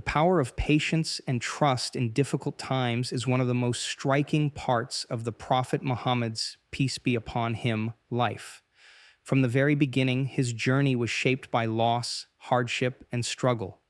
power of patience and trust in difficult times is one of the most striking parts of the Prophet Muhammad's, peace be upon him, life. From the very beginning, his journey was shaped by loss, hardship, and struggle.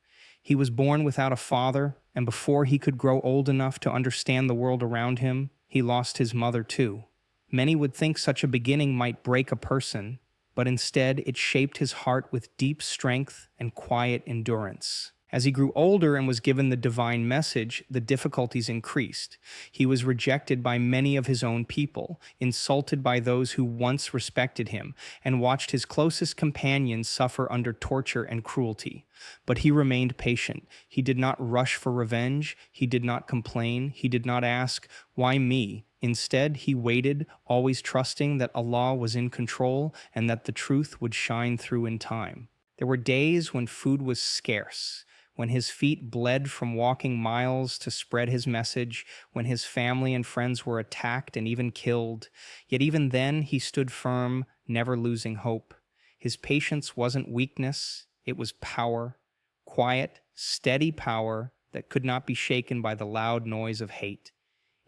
He was born without a father, and before he could grow old enough to understand the world around him, he lost his mother too. Many would think such a beginning might break a person, but instead it shaped his heart with deep strength and quiet endurance. As he grew older and was given the divine message, the difficulties increased. He was rejected by many of his own people, insulted by those who once respected him, and watched his closest companions suffer under torture and cruelty. But he remained patient. He did not rush for revenge. He did not complain. He did not ask, "Why me?" Instead, he waited, always trusting that Allah was in control and that the truth would shine through in time. There were days when food was scarce, when his feet bled from walking miles to spread his message, when his family and friends were attacked and even killed. Yet even then, he stood firm, never losing hope. His patience wasn't weakness, it was power, quiet, steady power that could not be shaken by the loud noise of hate.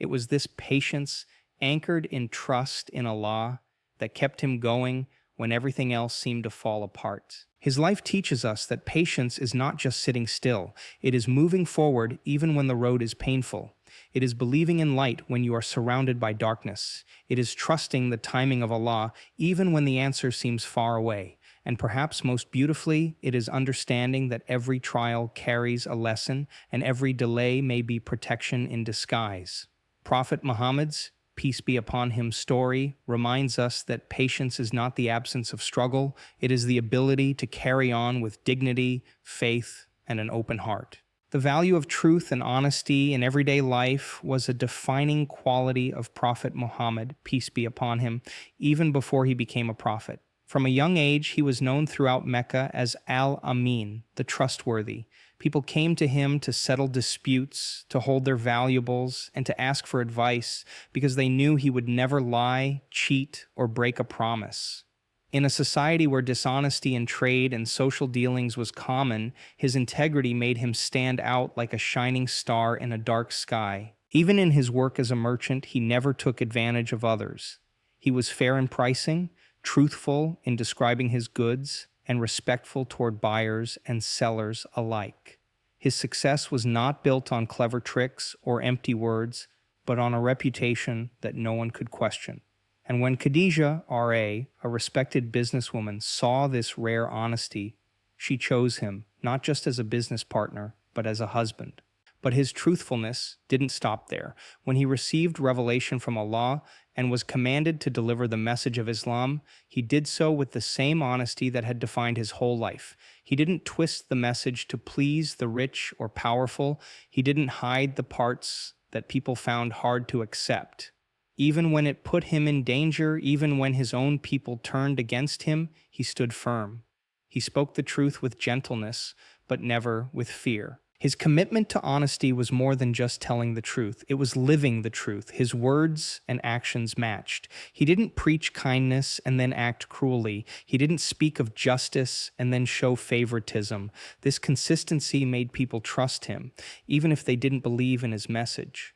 It was this patience, anchored in trust in Allah, that kept him going when everything else seemed to fall apart. His life teaches us that patience is not just sitting still. It is moving forward even when the road is painful. It is believing in light when you are surrounded by darkness. It is trusting the timing of Allah even when the answer seems far away. And perhaps most beautifully, it is understanding that every trial carries a lesson and every delay may be protection in disguise. Prophet Muhammad's, peace be upon him, story reminds us that patience is not the absence of struggle, it is the ability to carry on with dignity, faith, and an open heart. The value of truth and honesty in everyday life was a defining quality of Prophet Muhammad, peace be upon him, even before he became a prophet. From a young age, he was known throughout Mecca as Al-Amin, the Trustworthy. People came to him to settle disputes, to hold their valuables, and to ask for advice because they knew he would never lie, cheat, or break a promise. In a society where dishonesty in trade and social dealings was common, his integrity made him stand out like a shining star in a dark sky. Even in his work as a merchant, he never took advantage of others. He was fair in pricing, truthful in describing his goods, and respectful toward buyers and sellers alike. His success was not built on clever tricks or empty words, but on a reputation that no one could question. And when Khadija, R.A., a respected businesswoman, saw this rare honesty, she chose him, not just as a business partner, but as a husband. But his truthfulness didn't stop there. When he received revelation from Allah and was commanded to deliver the message of Islam, he did so with the same honesty that had defined his whole life. He didn't twist the message to please the rich or powerful. He didn't hide the parts that people found hard to accept. Even when it put him in danger, even when his own people turned against him, he stood firm. He spoke the truth with gentleness, but never with fear. His commitment to honesty was more than just telling the truth. It was living the truth. His words and actions matched. He didn't preach kindness and then act cruelly. He didn't speak of justice and then show favoritism. This consistency made people trust him, even if they didn't believe in his message.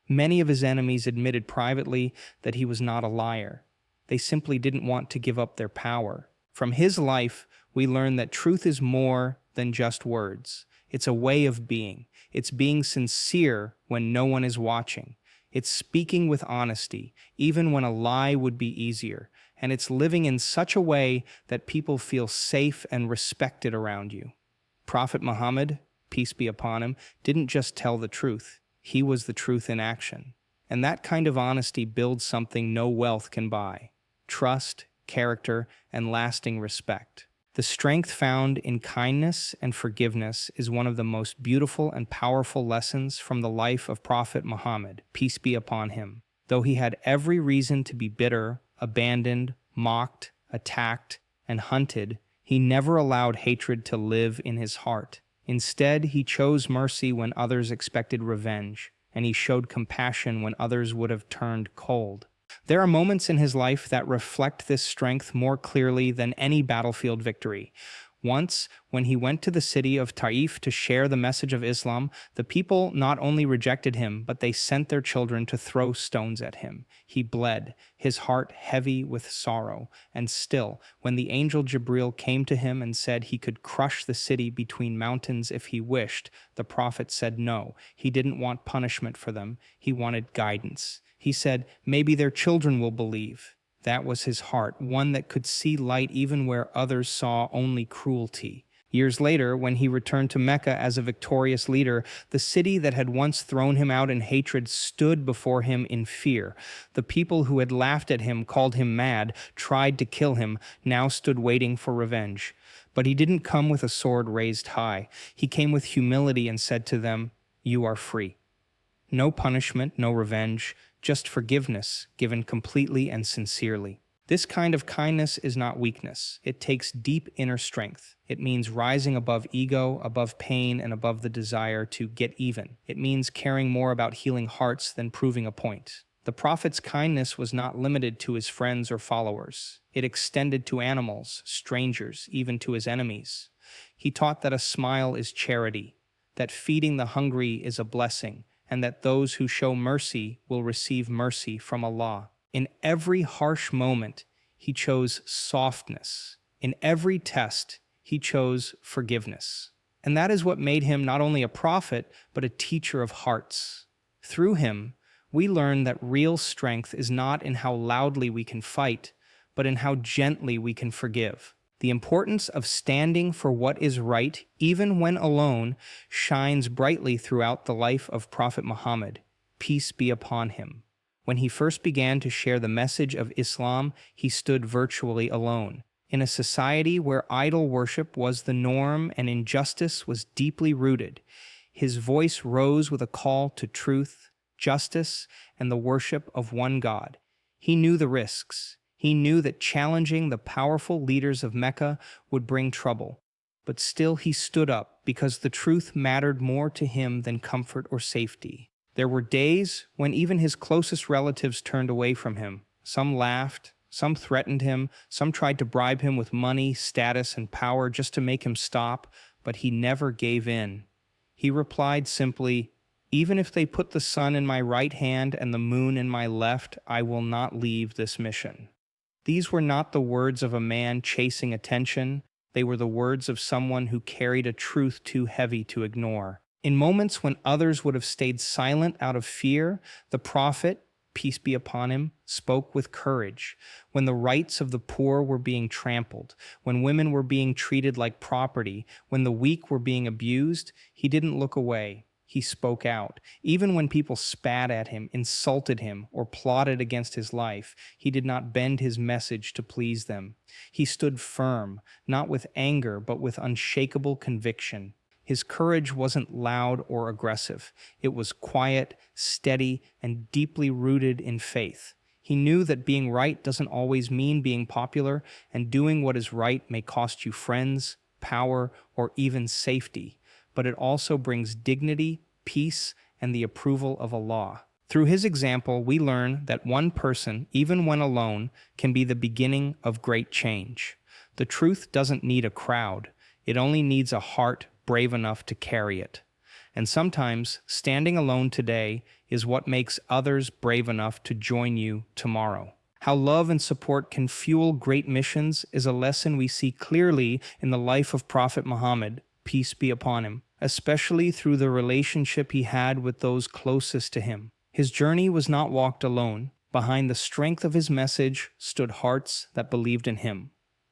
Many of his enemies admitted privately that he was not a liar. They simply didn't want to give up their power. From his life, we learn that truth is more than just words. It's a way of being. It's being sincere when no one is watching. It's speaking with honesty, even when a lie would be easier. And it's living in such a way that people feel safe and respected around you. Prophet Muhammad, peace be upon him, didn't just tell the truth. He was the truth in action. And that kind of honesty builds something no wealth can buy: trust, character, and lasting respect. The strength found in kindness and forgiveness is one of the most beautiful and powerful lessons from the life of Prophet Muhammad, peace be upon him. Though he had every reason to be bitter, abandoned, mocked, attacked, and hunted, he never allowed hatred to live in his heart. Instead, he chose mercy when others expected revenge, and he showed compassion when others would have turned cold. There are moments in his life that reflect this strength more clearly than any battlefield victory. Once, when he went to the city of Taif to share the message of Islam, the people not only rejected him, but they sent their children to throw stones at him. He bled, his heart heavy with sorrow. And still, when the angel Jibril came to him and said he could crush the city between mountains if he wished, the prophet said no. He didn't want punishment for them. He wanted guidance. He said, maybe their children will believe. That was his heart, one that could see light even where others saw only cruelty. Years later, when he returned to Mecca as a victorious leader, the city that had once thrown him out in hatred stood before him in fear. The people who had laughed at him, called him mad, tried to kill him, now stood waiting for revenge. But he didn't come with a sword raised high. He came with humility and said to them, "You are free." No punishment, no revenge, just forgiveness given completely and sincerely. This kind of kindness is not weakness. It takes deep inner strength. It means rising above ego, above pain, and above the desire to get even. It means caring more about healing hearts than proving a point. The prophet's kindness was not limited to his friends or followers. It extended to animals, strangers, even to his enemies. He taught that a smile is charity, that feeding the hungry is a blessing, and that those who show mercy will receive mercy from Allah. In every harsh moment, he chose softness. In every test, he chose forgiveness. And that is what made him not only a prophet, but a teacher of hearts. Through him, we learn that real strength is not in how loudly we can fight, but in how gently we can forgive. The importance of standing for what is right, even when alone, shines brightly throughout the life of Prophet Muhammad, peace be upon him. When he first began to share the message of Islam, he stood virtually alone. In a society where idol worship was the norm and injustice was deeply rooted, his voice rose with a call to truth, justice, and the worship of one God. He knew the risks. He knew that challenging the powerful leaders of Mecca would bring trouble, but still he stood up because the truth mattered more to him than comfort or safety. There were days when even his closest relatives turned away from him. Some laughed, some threatened him, some tried to bribe him with money, status, and power just to make him stop, but he never gave in. He replied simply, "Even if they put the sun in my right hand and the moon in my left, I will not leave this mission." These were not the words of a man chasing attention. They were the words of someone who carried a truth too heavy to ignore. In moments when others would have stayed silent out of fear, the prophet, peace be upon him, spoke with courage. When the rights of the poor were being trampled, when women were being treated like property, when the weak were being abused, he didn't look away. He spoke out. Even when people spat at him, insulted him, or plotted against his life, he did not bend his message to please them. He stood firm, not with anger, but with unshakable conviction. His courage wasn't loud or aggressive. It was quiet, steady, and deeply rooted in faith. He knew that being right doesn't always mean being popular, and doing what is right may cost you friends, power, or even safety. But it also brings dignity, peace, and the approval of Allah. Through his example, we learn that one person, even when alone, can be the beginning of great change. The truth doesn't need a crowd. It only needs a heart brave enough to carry it. And sometimes, standing alone today is what makes others brave enough to join you tomorrow. How love and support can fuel great missions is a lesson we see clearly in the life of Prophet Muhammad, peace be upon him, especially through the relationship he had with those closest to him. His journey was not walked alone. Behind the strength of his message stood hearts that believed in him,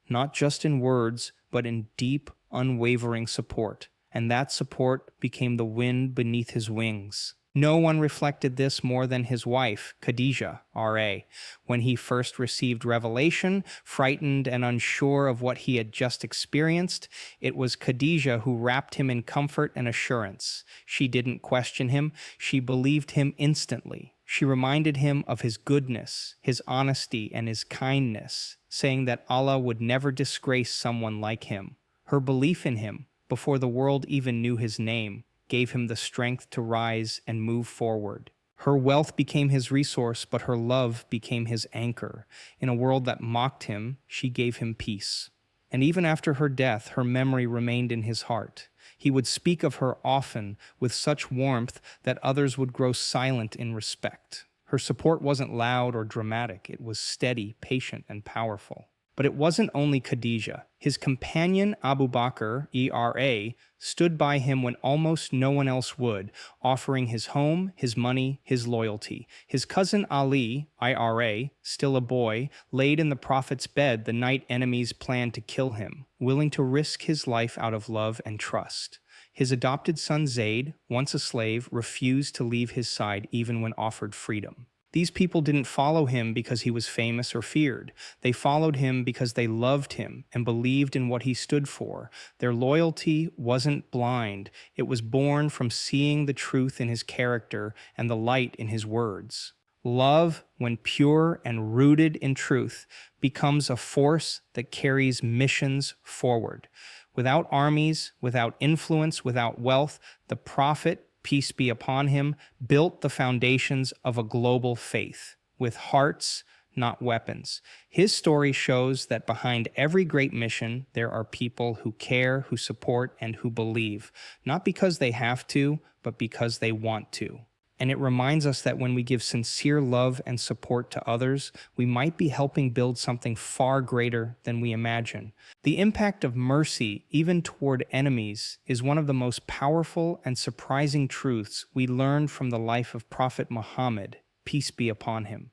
not just in words, but in deep, unwavering support. And that support became the wind beneath his wings. No one reflected this more than his wife, Khadija, R.A. When he first received revelation, frightened and unsure of what he had just experienced, it was Khadija who wrapped him in comfort and assurance. She didn't question him, she believed him instantly. She reminded him of his goodness, his honesty, and his kindness, saying that Allah would never disgrace someone like him. Her belief in him, before the world even knew his name, gave him the strength to rise and move forward. Her wealth became his resource, but her love became his anchor. In a world that mocked him, she gave him peace. And even after her death, her memory remained in his heart. He would speak of her often with such warmth that others would grow silent in respect. Her support wasn't loud or dramatic, it was steady, patient, and powerful. But it wasn't only Khadijah. His companion Abu Bakr, ERA, stood by him when almost no one else would, offering his home, his money, his loyalty. His cousin Ali, IRA, still a boy, laid in the Prophet's bed the night enemies planned to kill him, willing to risk his life out of love and trust. His adopted son Zayd, once a slave, refused to leave his side even when offered freedom. These people didn't follow him because he was famous or feared. They followed him because they loved him and believed in what he stood for. Their loyalty wasn't blind. It was born from seeing the truth in his character and the light in his words. Love, when pure and rooted in truth, becomes a force that carries missions forward. Without armies, without influence, without wealth, the Prophet, peace be upon him, built the foundations of a global faith, with hearts, not weapons. His story shows that behind every great mission, there are people who care, who support, and who believe, not because they have to, but because they want to. And it reminds us that when we give sincere love and support to others, we might be helping build something far greater than we imagine. The impact of mercy, even toward enemies, is one of the most powerful and surprising truths we learned from the life of Prophet Muhammad, peace be upon him.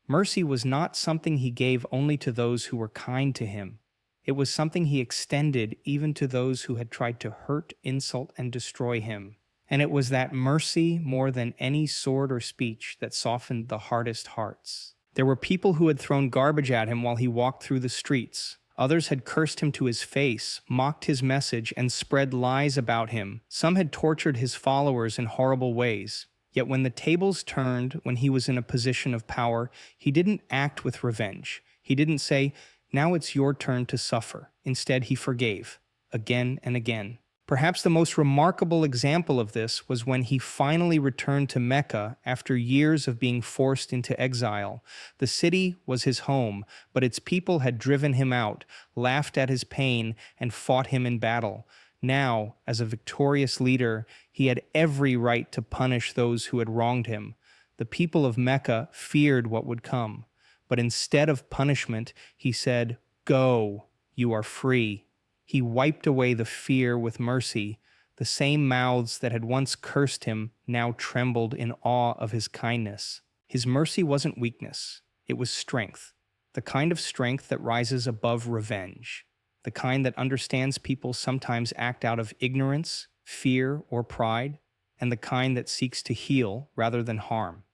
Mercy was not something he gave only to those who were kind to him. It was something he extended even to those who had tried to hurt, insult, and destroy him. And it was that mercy, more than any sword or speech, that softened the hardest hearts. There were people who had thrown garbage at him while he walked through the streets. Others had cursed him to his face, mocked his message, and spread lies about him. Some had tortured his followers in horrible ways. Yet when the tables turned, when he was in a position of power, he didn't act with revenge. He didn't say, "Now it's your turn to suffer." Instead, he forgave, again and again. Perhaps the most remarkable example of this was when he finally returned to Mecca after years of being forced into exile. The city was his home, but its people had driven him out, laughed at his pain, and fought him in battle. Now, as a victorious leader, he had every right to punish those who had wronged him. The people of Mecca feared what would come, but instead of punishment, he said, "Go, you are free." He wiped away the fear with mercy. The same mouths that had once cursed him now trembled in awe of his kindness. His mercy wasn't weakness, it was strength. The kind of strength that rises above revenge. The kind that understands people sometimes act out of ignorance, fear, or pride. And the kind that seeks to heal rather than harm.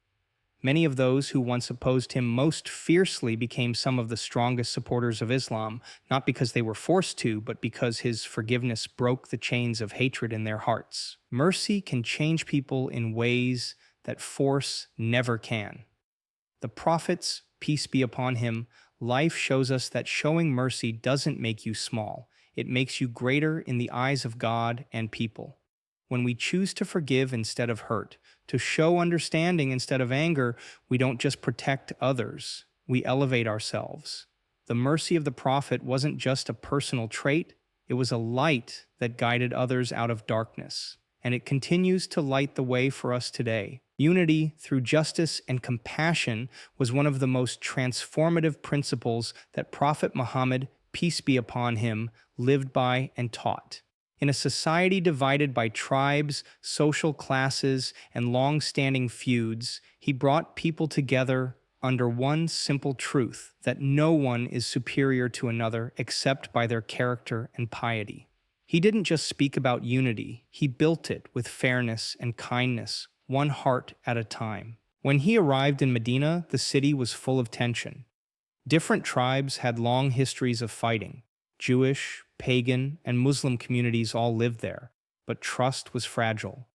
Many of those who once opposed him most fiercely became some of the strongest supporters of Islam, not because they were forced to, but because his forgiveness broke the chains of hatred in their hearts. Mercy can change people in ways that force never can. The Prophet's, peace be upon him, life shows us that showing mercy doesn't make you small. It makes you greater in the eyes of God and people. When we choose to forgive instead of hurt, to show understanding instead of anger, we don't just protect others, we elevate ourselves. The mercy of the Prophet wasn't just a personal trait, it was a light that guided others out of darkness. And it continues to light the way for us today. Unity through justice and compassion was one of the most transformative principles that Prophet Muhammad, peace be upon him, lived by and taught. In a society divided by tribes, social classes, and long-standing feuds, he brought people together under one simple truth, that no one is superior to another except by their character and piety. He didn't just speak about unity, he built it with fairness and kindness, one heart at a time. When he arrived in Medina, the city was full of tension. Different tribes had long histories of fighting. Jewish, pagan, and Muslim communities all lived there, but trust was fragile.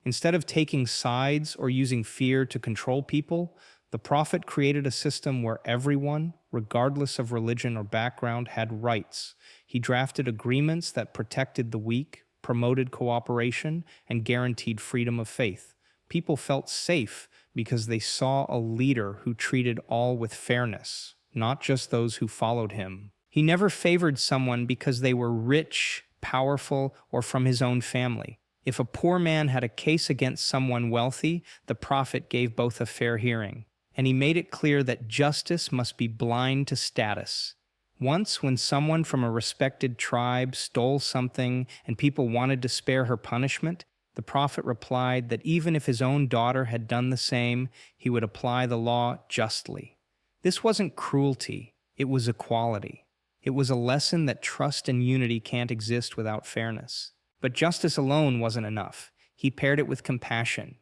Instead of taking sides or using fear to control people, the Prophet created a system where everyone, regardless of religion or background, had rights. He drafted agreements that protected the weak, promoted cooperation, and guaranteed freedom of faith. People felt safe because they saw a leader who treated all with fairness, not just those who followed him. He never favored someone because they were rich, powerful, or from his own family. If a poor man had a case against someone wealthy, the prophet gave both a fair hearing. And he made it clear that justice must be blind to status. Once, when someone from a respected tribe stole something and people wanted to spare her punishment, the prophet replied that even if his own daughter had done the same, he would apply the law justly. This wasn't cruelty, it was equality. It was a lesson that trust and unity can't exist without fairness. But justice alone wasn't enough. He paired it with compassion.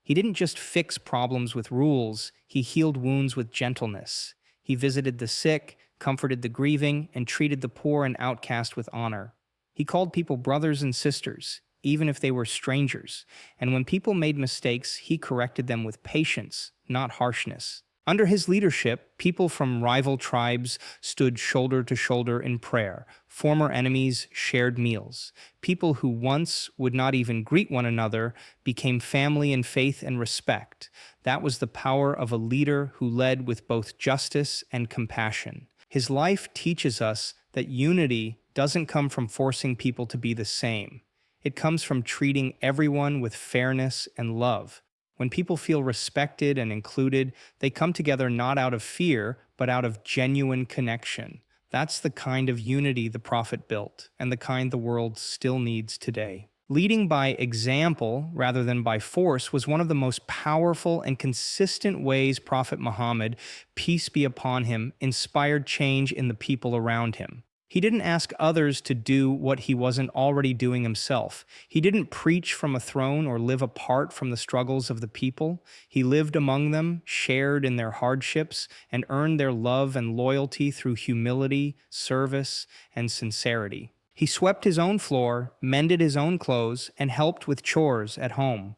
He didn't just fix problems with rules, he healed wounds with gentleness. He visited the sick, comforted the grieving, and treated the poor and outcast with honor. He called people brothers and sisters, even if they were strangers, and when people made mistakes, he corrected them with patience, not harshness. Under his leadership, people from rival tribes stood shoulder to shoulder in prayer. Former enemies shared meals. People who once would not even greet one another became family in faith and respect. That was the power of a leader who led with both justice and compassion. His life teaches us that unity doesn't come from forcing people to be the same. It comes from treating everyone with fairness and love. When people feel respected and included, they come together not out of fear, but out of genuine connection. That's the kind of unity the prophet built, and the kind the world still needs today. Leading by example rather than by force was one of the most powerful and consistent ways Prophet Muhammad, peace be upon him, inspired change in the people around him. He didn't ask others to do what he wasn't already doing himself. He didn't preach from a throne or live apart from the struggles of the people. He lived among them, shared in their hardships, and earned their love and loyalty through humility, service, and sincerity. He swept his own floor, mended his own clothes, and helped with chores at home.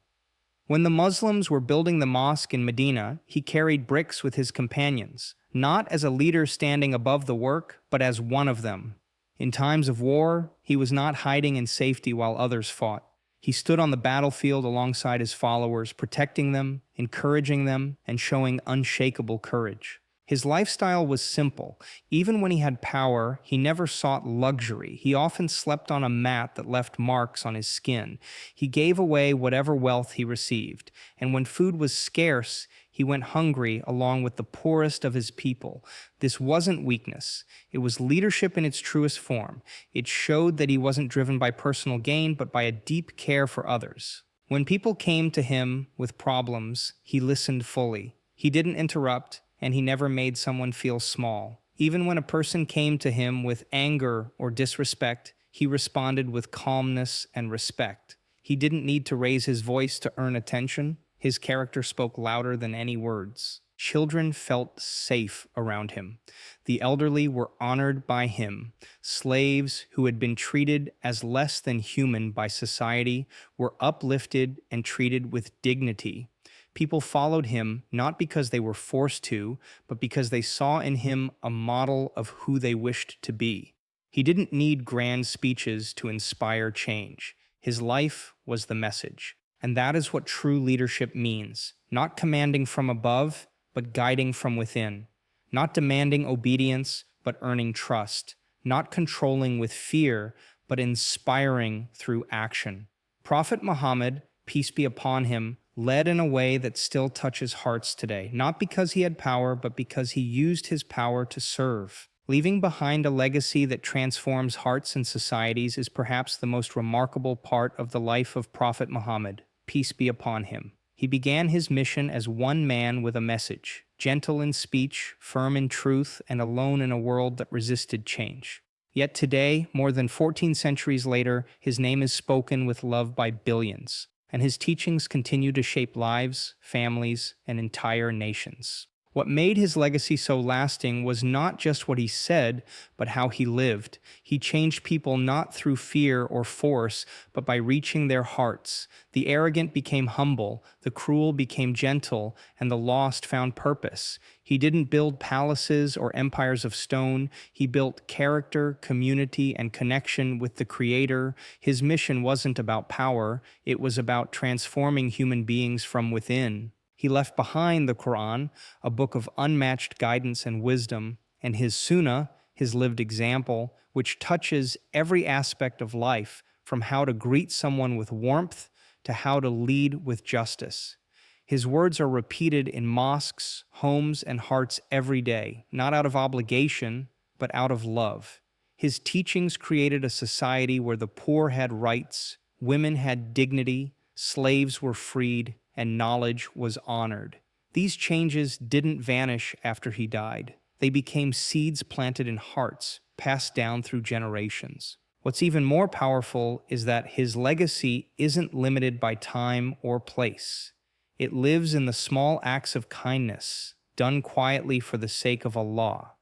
When the Muslims were building the mosque in Medina, he carried bricks with his companions, not as a leader standing above the work, but as one of them. In times of war, he was not hiding in safety while others fought. He stood on the battlefield alongside his followers, protecting them, encouraging them, and showing unshakable courage. His lifestyle was simple. Even when he had power, he never sought luxury. He often slept on a mat that left marks on his skin. He gave away whatever wealth he received, and when food was scarce, he went hungry along with the poorest of his people. This wasn't weakness. It was leadership in its truest form. It showed that he wasn't driven by personal gain, but by a deep care for others. When people came to him with problems, he listened fully. He didn't interrupt, and he never made someone feel small. Even when a person came to him with anger or disrespect, he responded with calmness and respect. He didn't need to raise his voice to earn attention. His character spoke louder than any words. Children felt safe around him. The elderly were honored by him. Slaves who had been treated as less than human by society were uplifted and treated with dignity. People followed him not because they were forced to, but because they saw in him a model of who they wished to be. He didn't need grand speeches to inspire change. His life was the message. And that is what true leadership means. Not commanding from above, but guiding from within. Not demanding obedience, but earning trust. Not controlling with fear, but inspiring through action. Prophet Muhammad, peace be upon him, led in a way that still touches hearts today, not because he had power, but because he used his power to serve. Leaving behind a legacy that transforms hearts and societies is perhaps the most remarkable part of the life of Prophet Muhammad, peace be upon him. He began his mission as one man with a message, gentle in speech, firm in truth, and alone in a world that resisted change. Yet today, more than 14 centuries later, his name is spoken with love by billions, and his teachings continue to shape lives, families, and entire nations. What made his legacy so lasting was not just what he said, but how he lived. He changed people not through fear or force, but by reaching their hearts. The arrogant became humble, the cruel became gentle, and the lost found purpose. He didn't build palaces or empires of stone. He built character, community, and connection with the Creator. His mission wasn't about power, it was about transforming human beings from within. He left behind the Quran, a book of unmatched guidance and wisdom, and his Sunnah, his lived example, which touches every aspect of life, from how to greet someone with warmth to how to lead with justice. His words are repeated in mosques, homes, and hearts every day, not out of obligation, but out of love. His teachings created a society where the poor had rights, women had dignity, slaves were freed, and knowledge was honored. These changes didn't vanish after he died. They became seeds planted in hearts, passed down through generations. What's even more powerful is that his legacy isn't limited by time or place. It lives in the small acts of kindness, done quietly for the sake of Allah.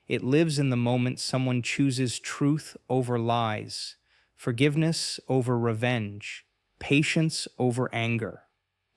It lives in the moment someone chooses truth over lies, forgiveness over revenge, patience over anger.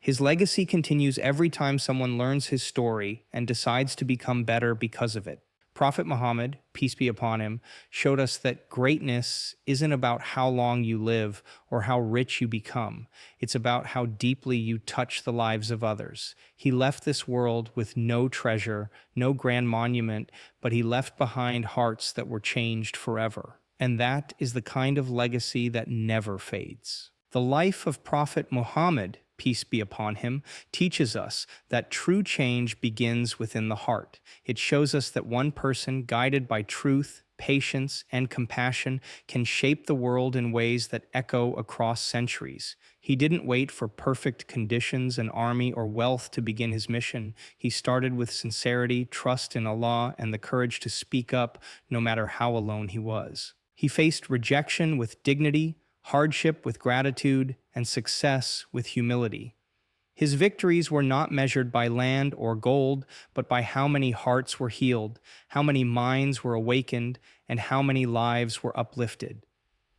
His legacy continues every time someone learns his story and decides to become better because of it. Prophet Muhammad, peace be upon him, showed us that greatness isn't about how long you live or how rich you become. It's about how deeply you touch the lives of others. He left this world with no treasure, no grand monument, but he left behind hearts that were changed forever. And that is the kind of legacy that never fades. The life of Prophet Muhammad, peace be upon him, teaches us that true change begins within the heart. It shows us that one person, guided by truth, patience, and compassion, can shape the world in ways that echo across centuries. He didn't wait for perfect conditions, an army, or wealth to begin his mission. He started with sincerity, trust in Allah, and the courage to speak up no matter how alone he was. He faced rejection with dignity, hardship with gratitude, and success with humility. His victories were not measured by land or gold, but by how many hearts were healed, how many minds were awakened, and how many lives were uplifted.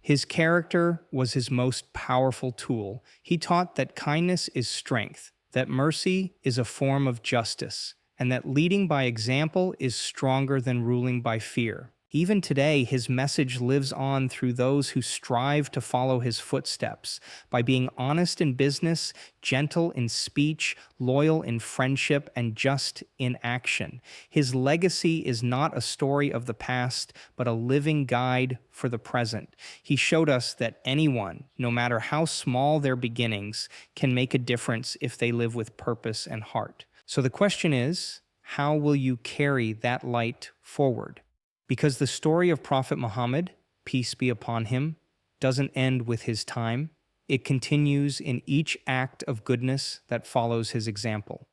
His character was his most powerful tool. He taught that kindness is strength, that mercy is a form of justice, and that leading by example is stronger than ruling by fear. Even today, his message lives on through those who strive to follow his footsteps by being honest in business, gentle in speech, loyal in friendship, and just in action. His legacy is not a story of the past, but a living guide for the present. He showed us that anyone, no matter how small their beginnings, can make a difference if they live with purpose and heart. So the question is, how will you carry that light forward? Because the story of Prophet Muhammad, peace be upon him, doesn't end with his time. It continues in each act of goodness that follows his example.